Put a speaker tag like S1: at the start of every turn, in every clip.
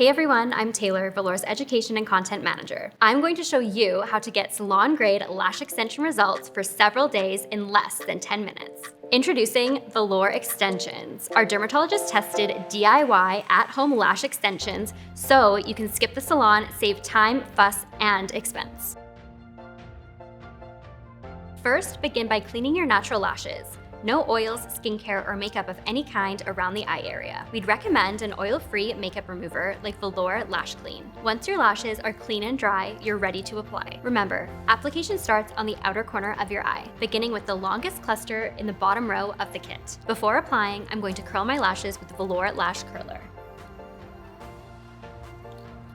S1: Hey everyone, I'm Taylor, Velour's Education and Content Manager. I'm going to show you how to get salon-grade lash extension results for several days in less than 10 minutes. Introducing Velour-Xtensions, our dermatologist-tested DIY at-home lash extensions so you can skip the salon, save time, fuss, and expense. First, begin by cleaning your natural lashes. No oils, skincare, or makeup of any kind around the eye area. We'd recommend an oil-free makeup remover like Velour Lash Clean. Once your lashes are clean and dry, you're ready to apply. Remember, application starts on the outer corner of your eye, beginning with the longest cluster in the bottom row of the kit. Before applying, I'm going to curl my lashes with the Velour Lash Curler.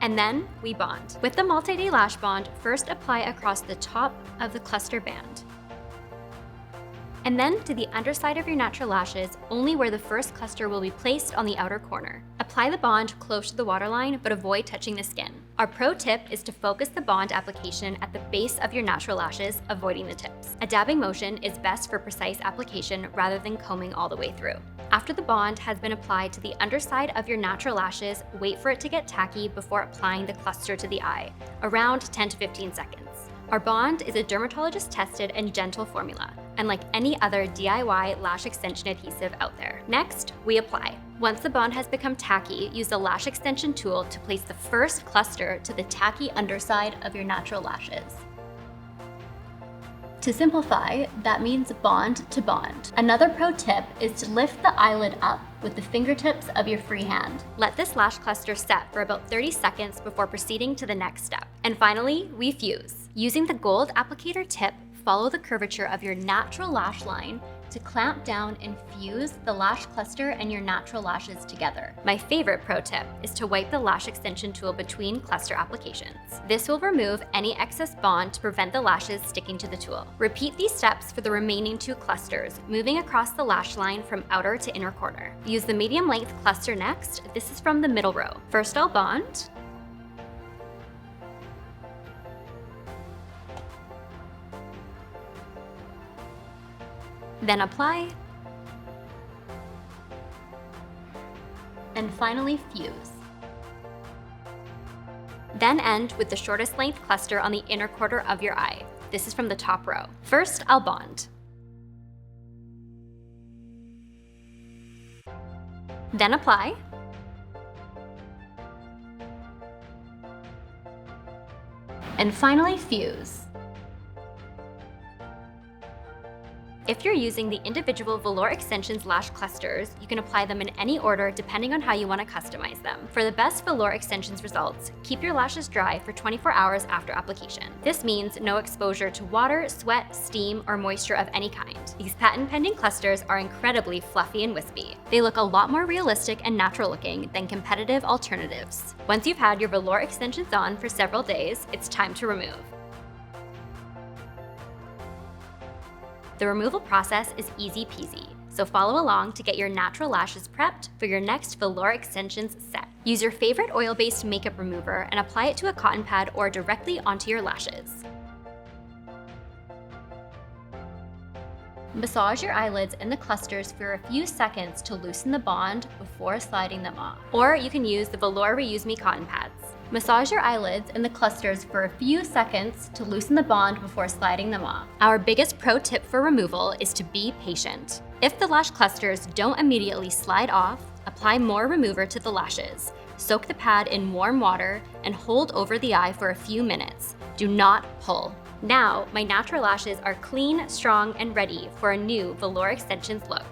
S1: And then we bond. With the multi-day lash bond, first apply across the top of the cluster band. And then to the underside of your natural lashes, only where the first cluster will be placed on the outer corner. Apply the bond close to the waterline, but avoid touching the skin. Our pro tip is to focus the bond application at the base of your natural lashes, avoiding the tips. A dabbing motion is best for precise application rather than combing all the way through. After the bond has been applied to the underside of your natural lashes, wait for it to get tacky before applying the cluster to the eye, around 10 to 15 seconds. Our bond is a dermatologist-tested and gentle formula, unlike any other DIY lash extension adhesive out there. Next, we apply. Once the bond has become tacky, use the lash extension tool to place the first cluster to the tacky underside of your natural lashes. To simplify, that means bond to bond. Another pro tip is to lift the eyelid up with the fingertips of your free hand. Let this lash cluster set for about 30 seconds before proceeding to the next step. And finally, we fuse. Using the gold applicator tip, follow the curvature of your natural lash line to clamp down and fuse the lash cluster and your natural lashes together. My favorite pro tip is to wipe the lash extension tool between cluster applications. This will remove any excess bond to prevent the lashes sticking to the tool. Repeat these steps for the remaining two clusters, moving across the lash line from outer to inner corner. Use the medium length cluster next. This is from the middle row. First I'll bond. Then apply, and finally fuse. Then end with the shortest length cluster on the inner quarter of your eye. This is from the top row. First, I'll bond. Then apply. And finally fuse. If you're using the individual Velour-Xtensions lash clusters, you can apply them in any order depending on how you want to customize them. For the best Velour-Xtensions results, keep your lashes dry for 24 hours after application. This means no exposure to water, sweat, steam, or moisture of any kind. These patent-pending clusters are incredibly fluffy and wispy. They look a lot more realistic and natural looking than competitive alternatives. Once you've had your Velour-Xtensions on for several days, it's time to remove. The removal process is easy peasy, so follow along to get your natural lashes prepped for your next Velour-Xtensions set. Use your favorite oil-based makeup remover and apply it to a cotton pad or directly onto your lashes. Massage your eyelids and the clusters for a few seconds to loosen the bond before sliding them off. Or you can use the Velour Reuse Me cotton pads. Massage your eyelids and the clusters for a few seconds to loosen the bond before sliding them off. Our biggest pro tip for removal is to be patient. If the lash clusters don't immediately slide off, apply more remover to the lashes. Soak the pad in warm water and hold over the eye for a few minutes. Do not pull. Now, my natural lashes are clean, strong, and ready for a new Velour-Xtensions look.